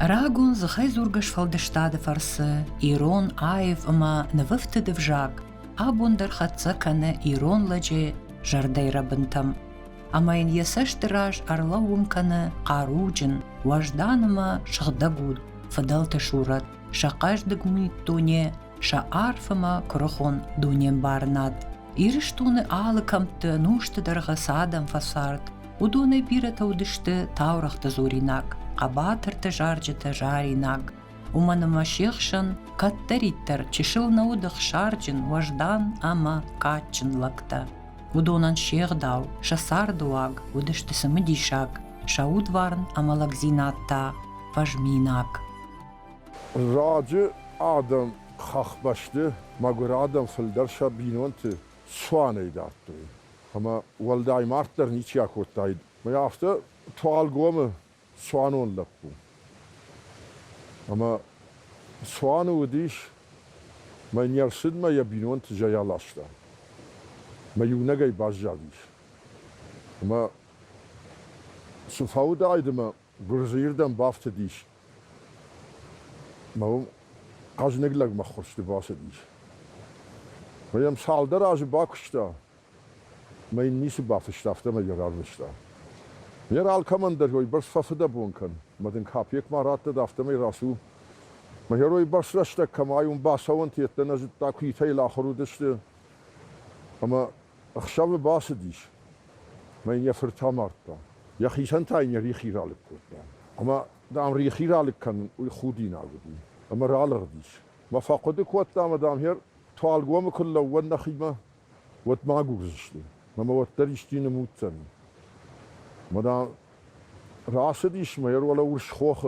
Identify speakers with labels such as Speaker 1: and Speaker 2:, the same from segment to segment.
Speaker 1: Ragun zăhai zurgăș fal de ștade farse, Iron aiv ma nevăfte de vjag, abunder hatsakane Iron lăge jardeira bântam. Ama in yeseștiraj arla umkane qarujin, wajdanama shagdagud, fădălte șurat, shaqaj de gumit tune, sha arfama krohon duniem barnat. Iriștune ală camte nuște dergăsadam fasart, udune biret audishte taurachte zurinak, qabaterte jarjete jarinak. Umanama shikhshan katteritter chishil naudach sharjin wajdan ama kachin lakta. Udonan shirdau, shasarduag, udishte samedishak, shaudvarn ama lagzinatta, vajminak.
Speaker 2: Racı adam khakbaştı, magur adam fıldar şabinontu soğanıydı attı. Ama valday martlar niçi yakottaydı. Ma hafta tual gomu soğanın lappu. Ama soğanı udiş, ma niyarsid ma yabinontu jayalaşta. Ma yunagay bazjadiş. Ama sufavdaydı ma gurzirden baftı diş. Ma qazneglak ma khurshti basa diş. Ma yam saldar azı bakışta. Ma nisi bafıştafta ma yararmışta. Yer alkamandar hoy bars fafda bunkan. Ma den kapyek maratta dafta ma rasu. Ma heroy barsrashta kamayun basavant yetten az takuytay la khurudishti. Ama akhshav basa diş. Ma yafirtamarta. Ya khisantay ya rikhiralik kutta. Ama dam rikhiralik kan uy khudina gudi. Ama rağlık diş. Ma faqadı kuatta ama dam her tualgoma kulla wanna khima wat maguzishti. Ma wattarishtine mutsan. Ma dam rasidish ma yer wala ursh khokh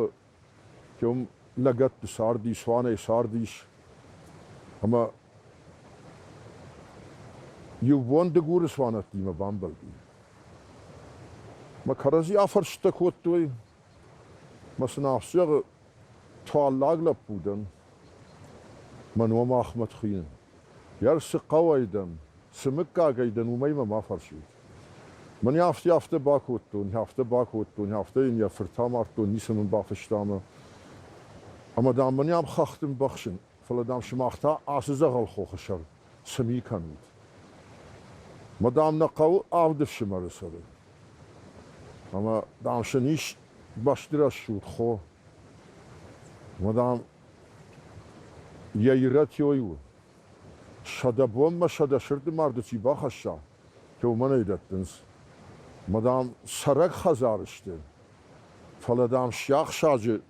Speaker 2: kum lagat sardi swane sardish. Ama you want the guru swanat di ma bambal di. Ma karazi afarshta kuattoy. Ma snafsir tuallagla buden. Man wama Ahmed khien. Yar siqawaydan, simikagaydan umayma ma farshid. Man yafte bakutun, hafte in ya firtamartun nismen bafshtama. Ama dan man yam khakhtim bakhshin, faladam shmachta asizagal khokhshar, sami kanut. Madam naqaw avdif shmarsare. Ama dan shnish bashtira shud kho. Madam yayrat yoyu. Şadabon ma şadaşırdı mardıçı baxaşa. Kevmana edettiniz. Madam sarak khazar işte. Faladam şyaq şacı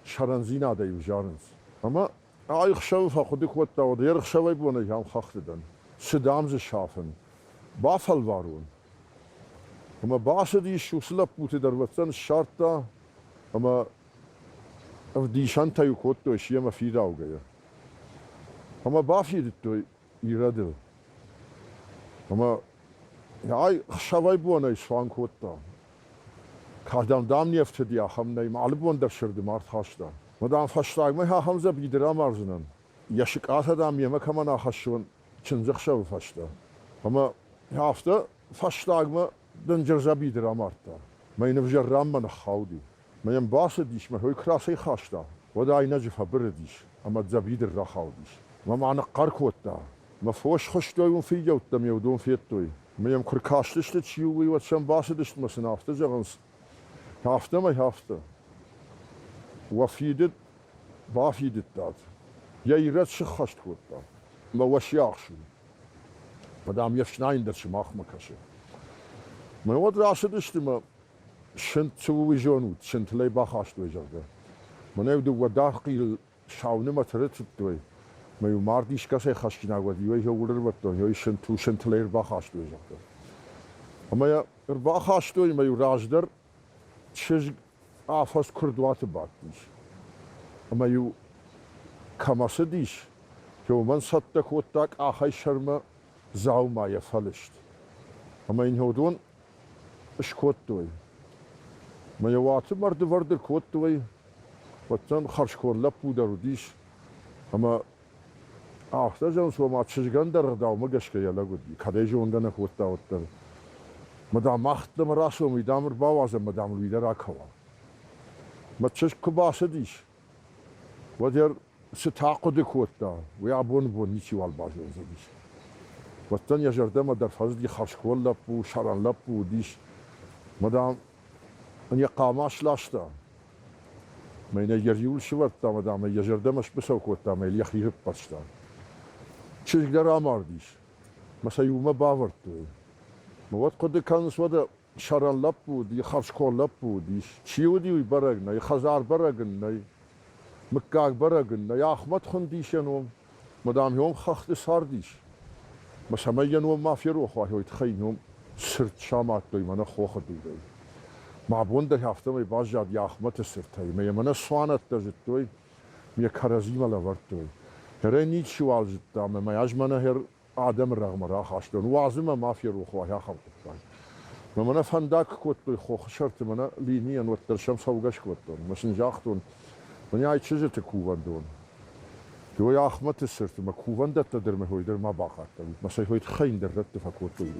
Speaker 2: şaranzina da yujarınız. Ama ay xşav faqdik ve tawdir xşavay buna yam xaxtıdan. Sidamzı şafın. Bafal varun. Ama bazı diş usulap buti darvatsan şartta. Ama dişan tayukotto şiyama fida ugaya. Ama bafiditto iradı. Ama ay xşavay buna isfan kotta. Kadam dam nefte diye hamnay malbon da şırdı mart haşta. Madam faştagma ha hamza bidira marzunan. Yaşık atadam yemek amana haşvın çınzık şav faşta. Ama hafta faştagma dıncerza bidira martta. Mayne vjarram man khawdi. Mayem bası diş ma hoy krasay haşta. Vada ayna jifa birdiş. Ama zabidir ra khawdiş. Ma mana qarkotta. Ma foş khoştoyun fi yawtam yawdun fiyettoy. Mayem kurkaşlışlı çiyuwi ve sen bası diştmasın hafta jagans. Hafta ma hafta. Wafidet bafidet dat. Yayrat şıkhaşt kotta. Ma waşyaqşu. Madam yefşnayn der şmach makashe. Ma wat rasid istima şent tsuwijonu, şent lay baxaşt wejarda. Ma nevdu wadaqil şawne matrettoy. Ma yu mardish kase khashkina wadi yoy howler watto yoy şent lay baxaşt wejarda. Ama ya baxaşt yoy ma yu rajdar çiz afas kurdwatı batmış. Ama yu kaması diş. Kevman satta kottak ahay şarma zawma ya falışt. Ama in hodun işkottoy. Ma ya watı mardı vardır kottoy. Vatan kharshkorlap budar diş. Ama ahta jan so ma çizgandar dawma gashkaya lagudi. Kadej ondana kotta ottar. Madam mahtlam raso midamr bawaz madam lidar akwa. ما تشش كباسة ديش ودير ستعقد كوتا ويعبون بونيتي والباجون زديش والتانية جردما در فازدي خرشكول لبو شران لبو ديش مدام ان يقاماش لاشتا ما ينجريول شورتا مدام يجردمش بسو كوتا ما يليخي هبطشتا تشش در امار ديش مثلا يوم باورتو ما وقت قد كانس ودا شران لبو دي خرشكول لبو ديش تشيودي ويبرقنا يخزار برقنا مكاك برقنا يا احمد خنديش ينوم مدام يوم خخت سارديش مثلا ينوم ما في روح واحد يتخينوم سرت شامات دوي منا خوخ دوي ما بونده هفته می باز جاد یا احمد سرت هی می منا سوانت تجت دوي می كرزيم على ورت دوي هره نيت شو عالجت ما ياج منا هر آدم رغم راح اشتون وازم ما في روح واحد خمت ما منا فنداك كوت دوي خوخ شرط منا ليني ان وتر شمس وقش كوتون مش نجاختون من ياي تشجت كوفان دون دو يا احمد سرت ما كوفان دت در ما هو در ما باقات مثلا هو تخين در رت فكوت دوي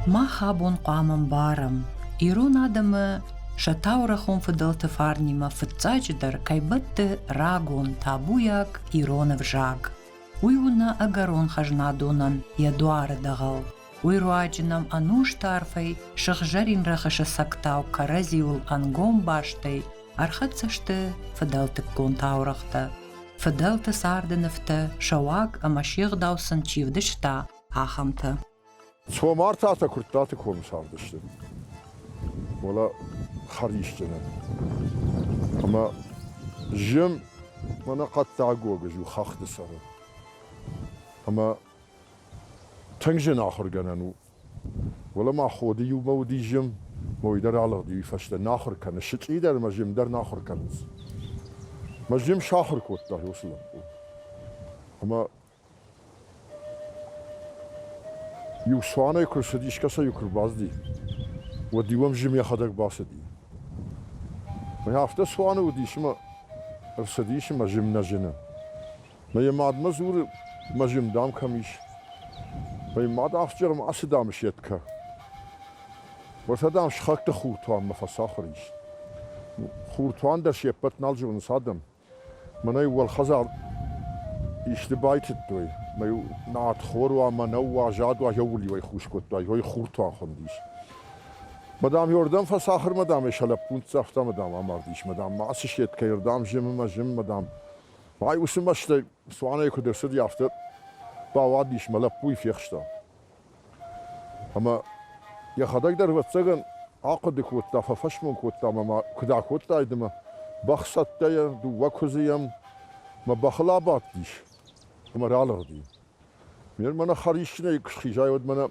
Speaker 1: ما خابون قامن بارم إيرون آدم شتاورخون فضلت فارنيما فتزاجدر كايبت راغون تابوياك إيرون فجاك ويونا أغارون خجنادونن يدوار دغل ويرواجنم أنوش تارفي شخجرين رخش سكتاو كرزيول أنغوم باشتي أرخدسشت فضلت كون تاورخت فضلت ساردنفت شواك أماشيغ داوسن چيودشتا آخمت
Speaker 2: سو مارتا كرتات كوم ساردشت ولا خريشتنا اما جم وانا قد تعقوق جو خاخت سر اما تنجن اخر جنانو ولا ما خودي ومودي جم مويدر على دي فشت ناخر كان شتي در ما جم در ناخر كان ما جم شاخر كوتا يوصل اما يوسوانا يكر سديش كسا يكر بازدي وديوم جميع خدك باسدي ما هفته سوانا وديش ما ارسديش ما جم نجنا ما يماد مزور ما جم دام كميش ما يماد افجر ما اسدام شيتكا وسدام شخكت خوتوان ما فساخريش خوتوان در شيبت نالجون صادم من اول خزار اشتبايت الدوي ما يو نات خوروا ما نوا جادوا يولي ويخوش كوتاي هو خورتوان خنديش مدام يوردم فساخر مدام شلبون صفتا مدام امرديش مدام ما اسشيت كيردام جم ما جم مدام باي وسمشت سوانا يكدر سد يافت باواديش ملبوي فيخشتا اما يا خدك در وتسغن عقد كوتا ففشمون كوتا ما كدا كوتا يدما بخصت دو وكزيم ما بخلابات ديش ما رالغ دي من خريشنا يخيجاي ود من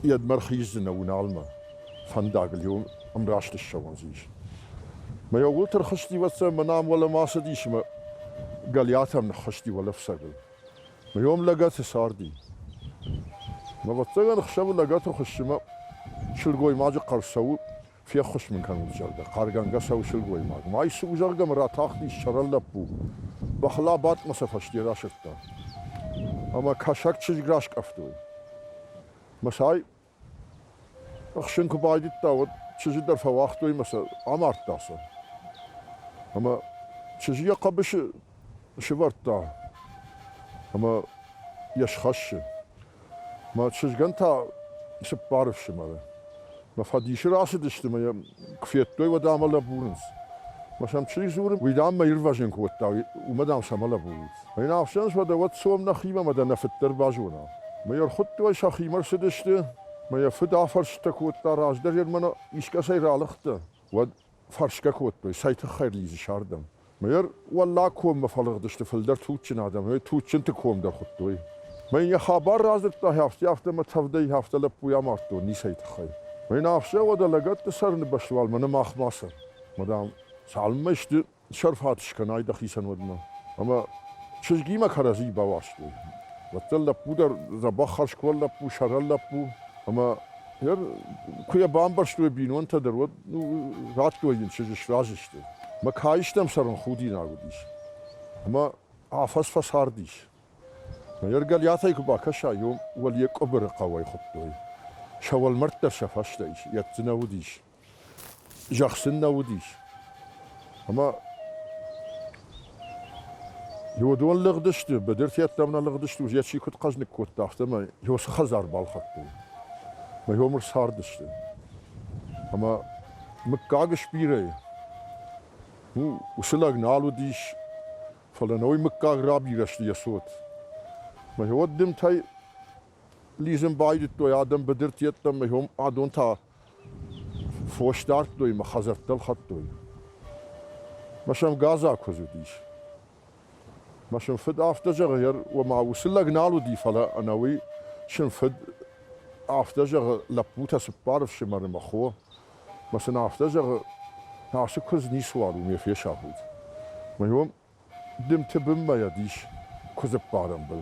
Speaker 2: يد مرخيزنا ونعلمه فنداق اليوم امراشت الشوانزيش ما يقول ترخشتي وتس منام ولا ما صديش ما قالياتها من خشتي ولا فسقل ما يوم لقات ساردي ما بتسغن خشب لقاته خشمه شلقوي ماجي قرسو في خش من كان الجرده قارقان قسو شلقوي ما يسوق جرقه مرة تاخدي الشرل لبو بخلابات ما سفشتي راشتا اما كاشك تشجراش كفتوي مساي اخشنكو بايدت داود تشجدر فواختوي مسا عمارت داسا اما تشجي قبش شبرتا اما يشخش ما تشجنتا سبارف شماله ما فاديش راسد اشتما كفيتوي ودام لبونس مثلا تشري زور ويدام ما يرفجن كوتا ومدام شمال بونس ما ينافشنش ودا وتسوم نخيمه مدا نفتر باجونا ما يرخط وي شخي مرسدشت ما يفدا فرشت كوتا راجدر يرمنا يشكسي رالخت ود فرشك كوتا سايت خير ليز شاردم ما ير والله كوم مفلغدشت فلدر توتشن ادم هي توتشن تكوم در خطوي ما يخبر رازت هفته ما تفدي هفته لبويا مارتو ني سايت خير ما ينافشه ودا لقت سرن بشوال من ماخ ماسر مدام سالمشت شرف هاتش كناي دخيسن ودنا اما تشجي ما كرزي باواشتو وتل بودر زبخش كل بو شرل بو اما ير كويا بامبرشتو بينون تدرود راتو ين شجش رازشت ما كايشتم سرن خودي ناغديش اما افس فسارديش يرجع يعطيك باكشا يوم ولي قبر قوي خطوي شوال مرتر شفاش دايش يتنا وديش جخسنا وديش اما هو دون لغدشت بدرت يتمنا لغدشت وجيت شي كنت قزنك كنت تحت ما هو خزار بالخطوي ما هو مرس هاردشت اما مكاغش بيري هو وسلاغ نالو ديش فلنوي مكاغ رابي رشتي يسوت ما هو دمت هاي ليزم بايد توي آدم بدرت يتم ما هم آدون تا فوشدارت توي ما خزرت الخط توي ماشم غازا كوزو ديش ماشم فد آفتجا غير وما وصل نالو دي فلا أناوي شن فد آفتجا لبوتا سبارف شمار مخو مثلا آفتجا ناسو كوز نيسوارو ميفي شاهود ما هو دمت بما يديش كوز بارم بل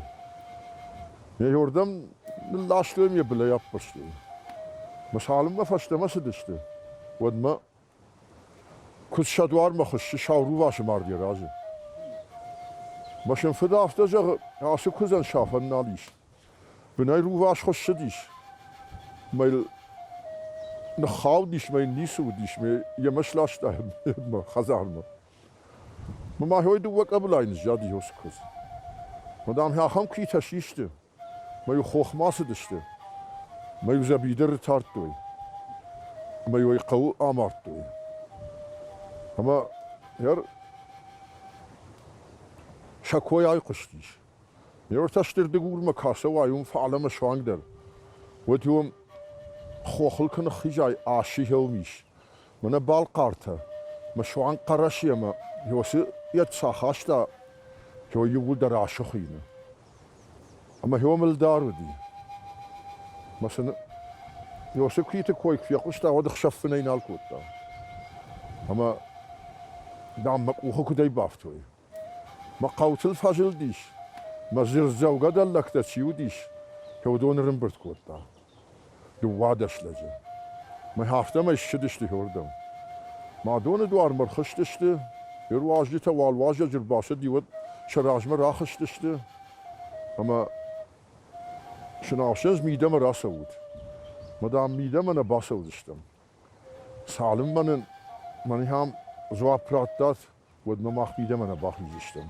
Speaker 2: يوردم laştığım ya bile yapmıştı. Mesela faşlaması düştü. Vodma kuşşadvar mı kuşşi şavru başı mar diye razı. Başım fıda haftaca ası kuzan şafan naliş. Binay ruvaş kuşşi diş. Mayl nxav diş may nisu diş may yemişlaştı mı khazar mı. Ma hoydu vakablayınız jadi yos kuz. Madam ha ham ki taşıştı. ما يو خوخ ماسه دشته ما يو زبيدر تارتوي ما يو يقو آمارتوي اما ير شكوي آي قشتيش ير تشتر دقور مكاسه وايوم فعلا مشوانگ در وديوم خوخل كن خيجاي آشي هوميش من بال قارته مشوانگ قراشي اما يوسي يتساخاشتا يو يقول در عاشخينه اما هو ملدار ودي مثلا يوسف كيت كويك في قشتا ود خشفنين الكوتا اما دام مقوخو كدي بافتوي ما قوت الفاجل ديش ما زرزو قدل لك تشيو ديش كودون رمبرت كوتا دو وادش لجه ما هافته ما يشدشتي هوردم ما دون دوار مرخشتشتي يرواجي توال واجه جرباسه ديود شراج مراخشتشتي اما شناشز میدم راسه بود مدام میدم من باسه بودشتم سالم من هم زواب پراتات ود مماخ میدم من باخیزشتم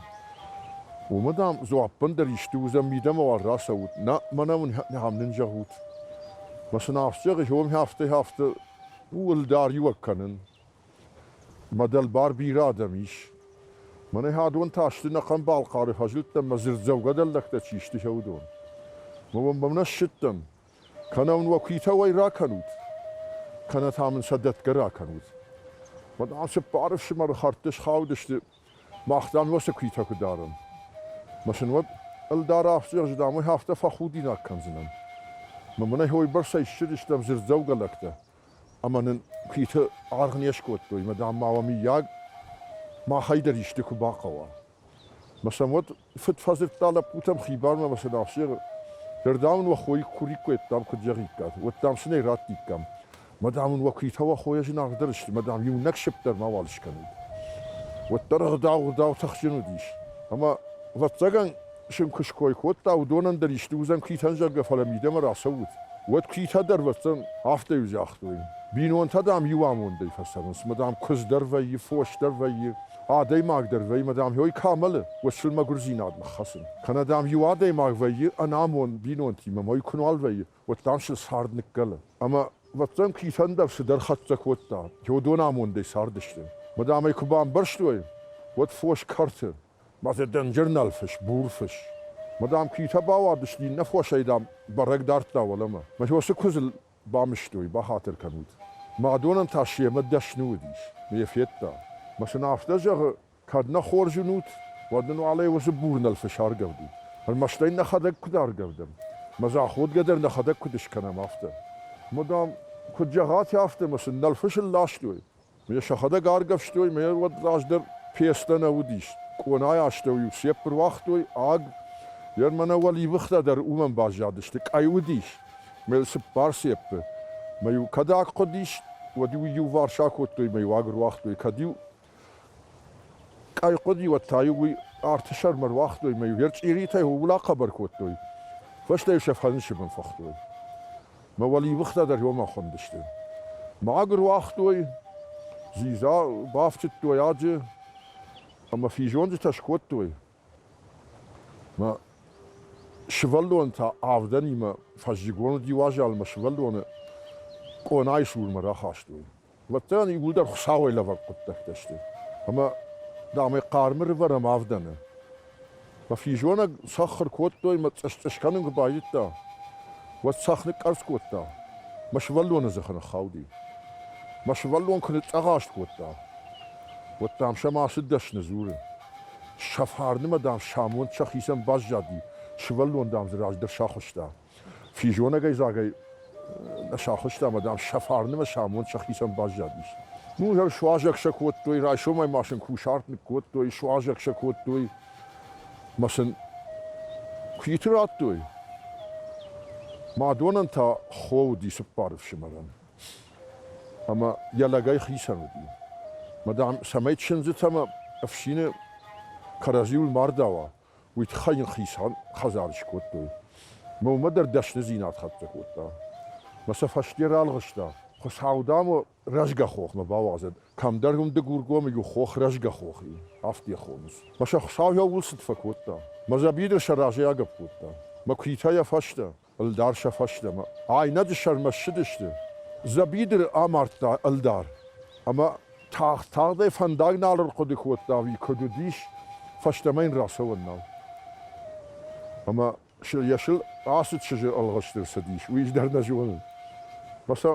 Speaker 2: و مدام زواب بندر یشتوزم میدم و راسه بود نه من هم ننجا بود مثلا افسقی هم هفته اول داری وکنن مدل بار بیرادمیش من هادون تاشتی نقم بالقاری فجلتم مزرد زوجة لك تشيشتي شودون من الشتم كانوا وكيتا ويرا كانوت كانت عامل سدت قرا كانوت ما عارف بعرف شو مر خرطش خاودش ما اختام وسكيتا كدارم مثلا ود الدار افسر جدامي هفته فخودي ناكنزنم من هو برسا يشتريش تم زر زوجة لكته اما كيتا عرغنيش كوتو مدام معوامي ياق ما حيدر يشتكو باقوا مثلا ود فت فازر طالب بوتم خيبار ما مثلا افسر دردامن وخوي كوريكو تام كجريكات وتام سني راتيكم مدام وكيتا وخويا جنا قدرش مدام يو نكشبتر ما والش كانوا وترغ داو تخشنو ديش اما وتزغن شم كشكوي كوتا ودونن دريشتوزن كيتان جرغ فلميدم راسوت ود كيتا در وتن هفته يزاختوي بينون تدام يوامون دي فسرنس مدام كز در وي فوش در وي عادي ماك در وي مدام هوي كامله وشل ما غرزيناد مخصن كان دام يو عادي ماك وي انامون بينون تي ما يكونوا وي وتامش سارد نكله اما وتن كيتان در سدر خط كوتا جو دونامون دي ساردشتن مدام يكبان برشتوي وت فوش كارت ما زدن جرنال فش بورفش مدام كيتا باوادش لي نفوش ايدام برق دارتا ولا ما هو سكوزل بامشتوي بخاطر كانوت ما دونن تاشيه مدش نوديش ميفيتا مثلا افتجر كادنا خورجنوت ودنو عليه وزبورنا الفشار قبدي المشتين نخدك كدار قبدم مزا خود قدر نخدك كدش كنا مافته مدام كد جهات يافته مثلا الفش اللاشتوي ميش خدك قارقفشتوي مي ود راجدر بيستنا وديش كوناي اشتوي سيبر وقتوي اگ يرمنا ولي وقت در اومن باجادشتك اي وديش ميل سبار سيبه ميو كداك قديش وديو يو وارشاكوتوي ميو اگر وقتوي كديو اي قدي وتايوي ارتشار مر وقت دوی میو هرچ ایریته هو ولا خبر کوت دوی فاش دیو شفانش من فخت دوی ما ولی وقت در یوم خوندشته ما اگر وقت دوی زیزا بافت دوی آجه اما فی جون تشکوت دوی ما شولون تا آفدنی ما فجگون دیواجه الما شولون قنای شور مرا خاش دوی و تانی بود در خساوی لور قطع داشته اما دامه قارمر ورم آفدنه و فی جون سخر کوت دوی ما تشکنن گبایت دا و سخن قرص کوت دا ما شولون زخن خاودی ما شولون کنت اغاشت کوت دا و تام شما سدش نزوره شفارنه ما دام شامون چخیسم باز جادی شولون دام زراج در شاخش دا فی جون گای زاگای شاخش دا ما دام شفارنه ما شامون چخیسم باز جادیش نو هر شواجک شکوت دوی رای شما ماشین کوشارت نکوت دوی شواجک شکوت دوی مثلا کیترات دوی ما دونن تا خودی سپارف شمرن اما یلاگای خیسن ودی مدام سميت شنزت ما افشينه كرازيول مارداوا ويتخين خيسان خزارش كوتوي مو مدر دشن زينات خطه كوتا مسافشتي رالغشتا خس هاودامو رجگا خوخ ما باوازد كم درهم دغورگو ميو خوخ رجگا خوخي افتي خومس ماشا خساو يا ولست فكوتا ما زبيدر شراجيا گپوتا ما كيتايا فاشتا الدار شفاشتا ما عينه شرمشدشته زبيدر امارتا الدار اما تاغ فنداغ نالر قد خوتا وي كدوديش فاشتمين راسو الناو اما شل يشل عاصد شجر الغشتر سديش ويش در نجوان بس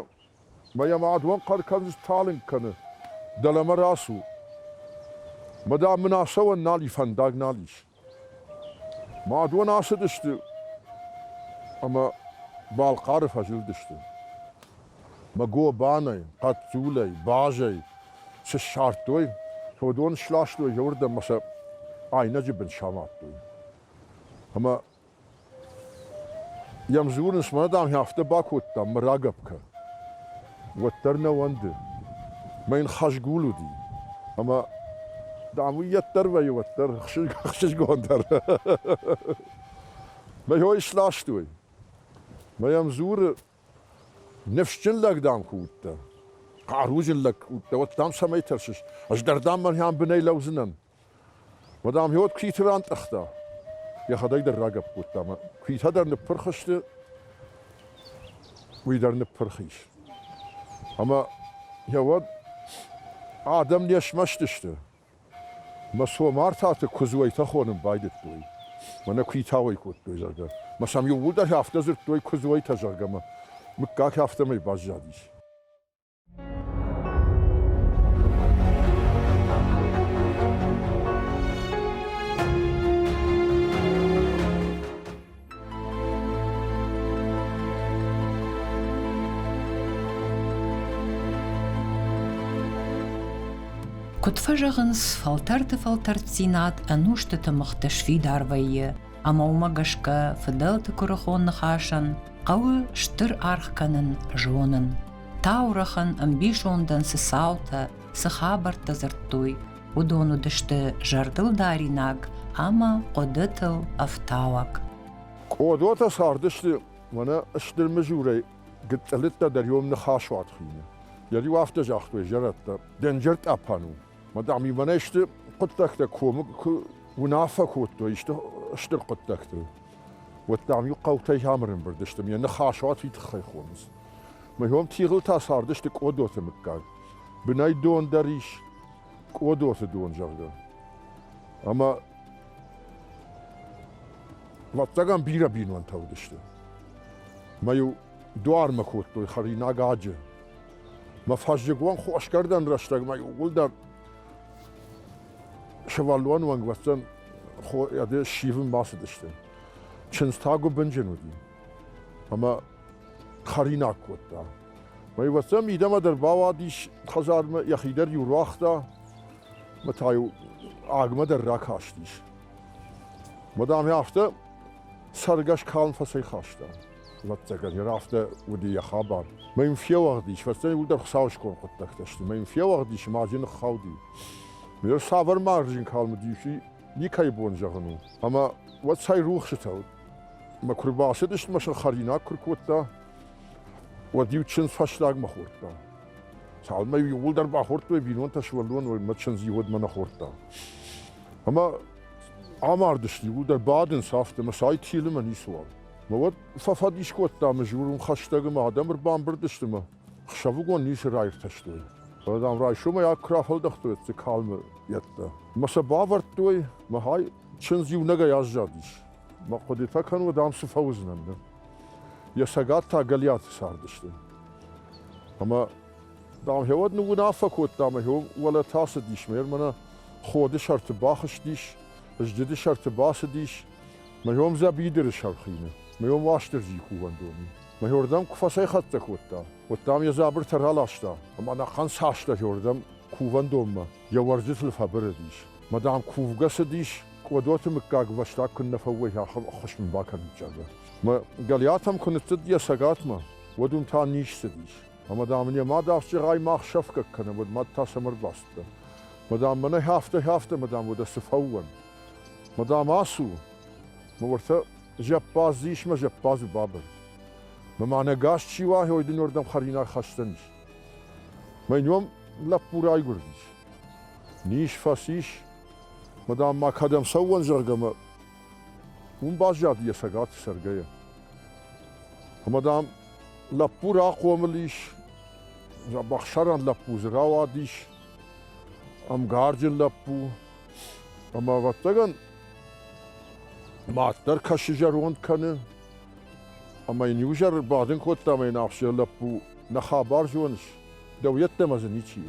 Speaker 2: ما يمعد وان قد كنز تالن كنه دلما راسو مدا مناسو النالي فنداغ ناليش ما عدوان عاصد اشتر اما بالقارف هجل دشتر ما قوة باني قد زولي باجي ششارتوي هو دون شلاشتوي يوردا مسا عينه جبن شاماتوي اما يمزورن اسمه دام هفته باكوتا مراقبك وترنا وند ما ينخش قولو دي اما دام يتر ويوتر خشش قوندر ما هو شلاشتوي ما يمزور نفشن لك دام كوتا قاروج لك وتام سميترشش اش دردام من هام بني لوزنن ودام هيوت كيتران تختا يا خداي در راقب قدام كيت هدر نبرخشت ويدر نبرخيش اما يود آدم ليش مشتشت ما سو مارتات كزوي تخونن بايدت دوي وانا كيتاوي كوت دوي زرقا ما سام يقول در هفته زرت دوي كزوي تزرقا ما مكاك هفته مي باز جاديش
Speaker 1: كنت فجغنس فلترت سينات أنوشت تمختش في داروية أما ومقشكا فضلت كرخون نخاشن قوي شتر أرخكنن جونن تاورخن أمبيشون دن سساوتا سخابر تزرتوي ودونو دشت جردل داريناك أما قدتل أفتاوك
Speaker 2: قدوتا ساردشت وانا اشتر مجوري قلت قلتا در يوم نخاشوات خيني يلي وافتا جاختوي جرتا دنجرت أبانو مدامي وانا اشتر قدتك كومك ونافا كوتو اشتر قدتك وتدامي قوتي هامرن بردشتم يعني نخاشوات في تخي خونس ما يوم تيغل تا ساردشت قدوتا مكان بناي دون داريش قدوتا دون جردا اما واتقام بيرا بينوان تاودشت ما يو دوار مكوتو خرينا قاجه ما فاجقوان خوش کردن رشتگ ما يقول در شوالوان وان وستن خو ياده شيفن باسه دشته چنستاگو بنجن ودي اما خرينا كوتا ما يوستن ميدما در باواديش خزار ما يخيدر يوراختا ما تايو آگما در راكاشتيش مدام يافته سرگش کالن فسي خاشتا واتقر يرافته ودي يخابر ما ينفيا وغديش فستاني ولدر خساوش كون قد تكتشتي ما ينفيا وغديش ماجين خاودي مير صابر مارجين كالم ديشي nikay bonjağını. Ama what say ruh şıtav. Ma kurbası dışt maşa xarina kurkutta. Ve divçin faşlag ma xortta. Salma yuldar ba xort ve binon taşvalon ve maçın ziyod mana xortta. Ama amar dışt yuldar badın safte masay tili man iswal. Ma wat fafad işkotta ma jurun xaştagı ma adamır bambır dıştı ma. Xşavugon nis rayr taştı. Adam ray şuma ya krafaldaxtı etsi kalmı yatta. Masa bavarttoy ma hay çın ziyunaga yazjadiş. Ma qodita kan ve dam sıfavuznan. Ya sagata galyat sardıştı. Ama dam hevad nu nafakot dam hev wala tası dişmer mana xodi şartı baxış diş. Jdi şartı bası diş. Ma yom zabidir şarxine. Ma yom vaştır zikuvandomi. Ma yordam kufasay khatta kotta. Ottam ya zabır taralaşta. Ama naxan saçta yordam kuvandoma. Ya varjitl haber diş. Madam kuvgası diş. Kodot mıkkag vaşta kunna fawwa ya xoş min bakan jaga. Ma galyatam kunut ya sagatma. Wadum ta niş diş. Ama damın ya ma dafçı gay ma şafka kana wad ma tasamır bastı. Madam bana hafta madam wada sfawwan. Madam asu. Ma warta jabbaz diş ma jabbaz babar. Ma mana gash chiwa hoydun ordam kharina khastanish. Ma yom la puray gurdish. Niş fasish. Madam ma kadam sawwan jargama. Bajad ya sagat sergaya. Madam la pura qomlish. Ja bakhsharan la puzrawadish. Am garjil la pu. Ama vattagan matlar kaşıjarun kanı. Ama inyujar badın kotta men afşla pu na khabar jonish. Dawiyat namazın içi.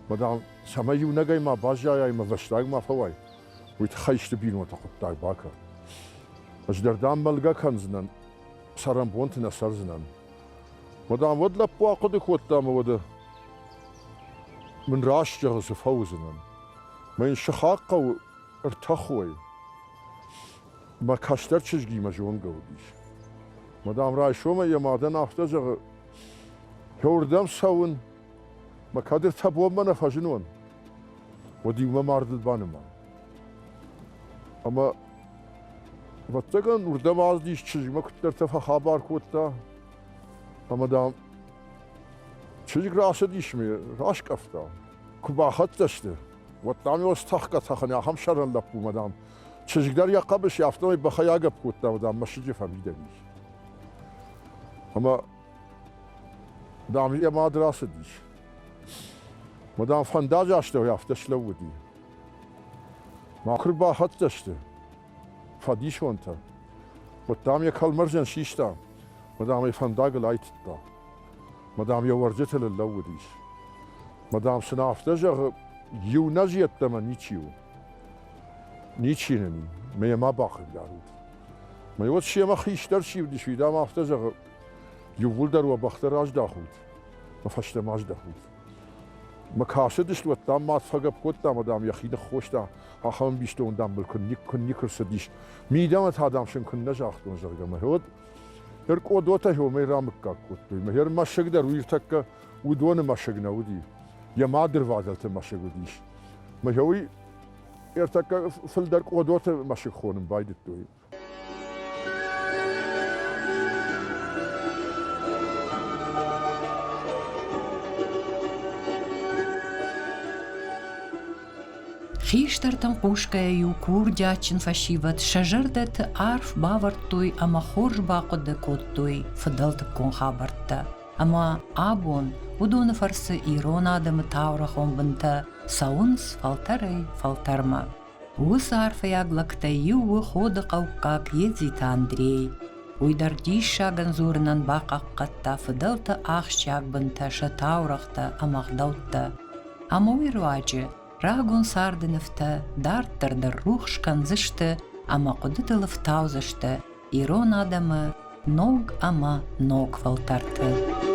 Speaker 2: Madam samayu nagay ma bajaya ma vashtag ma faway. ويتخيشت بين وتقطع باكا أجدر دام ملقا كنزنان سرم بونتنا سرزنان ودام ودلا بواقدك ودام ودا من راش جغس فوزنان من شخاقة ارتخوي ما كاشتر چشگی مجون گودیش مدام رای شوما یا مادن افتجغ هوردم ساون ما کادر تبوم من فجنون ودیوما ماردل بانمان Ama vattagan urda maz diş çizme kutlar tefa haber kutta. Ama da çocuk rası diş mi? Raş kafta. Kubahat taştı. Vattam yos tahka tahani aham şaran lap bu madam. Çocuklar yakabış yaftım bir khaya gap kutta madam maşıcı famide diş. Ama dam ya madrasa diş. Madam fandaj açtı yaftaşla vudi. ما kurba hat taştı. Fadiş vanta. Vattam ya kalmarjan şişta. Madam ya fandag laytıtta. Madam ya varcetel lavdiş. Madam sınaftaja yunajiyat ma niçiyo. Niçinin me ma bakır yarud. Ma yot şey ma xişler şivdi şida ma aftaja yuvuldar ve baxtar ajdahud. Ma faşta majdahud. ما کاسدش و دام مات فقط کت دام دام یخیده خوش دام آخرین بیشتر دام بلکن نیکرسدیش میدم تا دام شن کن نجاخت اون زرگه مهود هر کودوتا هو میرام کاکوت بی هر ماشگ در ویر تک و دون ماشگ نودی یا مادر وادلت ماشگ ودیش مهوی هر تک فل در کودوتا ماشگ خونم باید توی
Speaker 1: خيشترتن قوشكا يوكور جاتشن فشيفت شجردت عارف باورتوي أما خورج باقد كوتوي فضلت كون خابرتا أما آبون ودون فرس إيرون آدم تاورخون بنتا ساونس فالترما وس عارف ياغلقتا يو خود قوقاب يزيت أندري ويدر ديشا غنزورنن باقاقتا فضلت آخشاق بنتا شتاورختا أما غدوتا أما ويرواجه راغون сардынывта дарттырдыр рух шканзышты, ама кудытылыв таузышты, ирон адамы ног ама ног валтарты.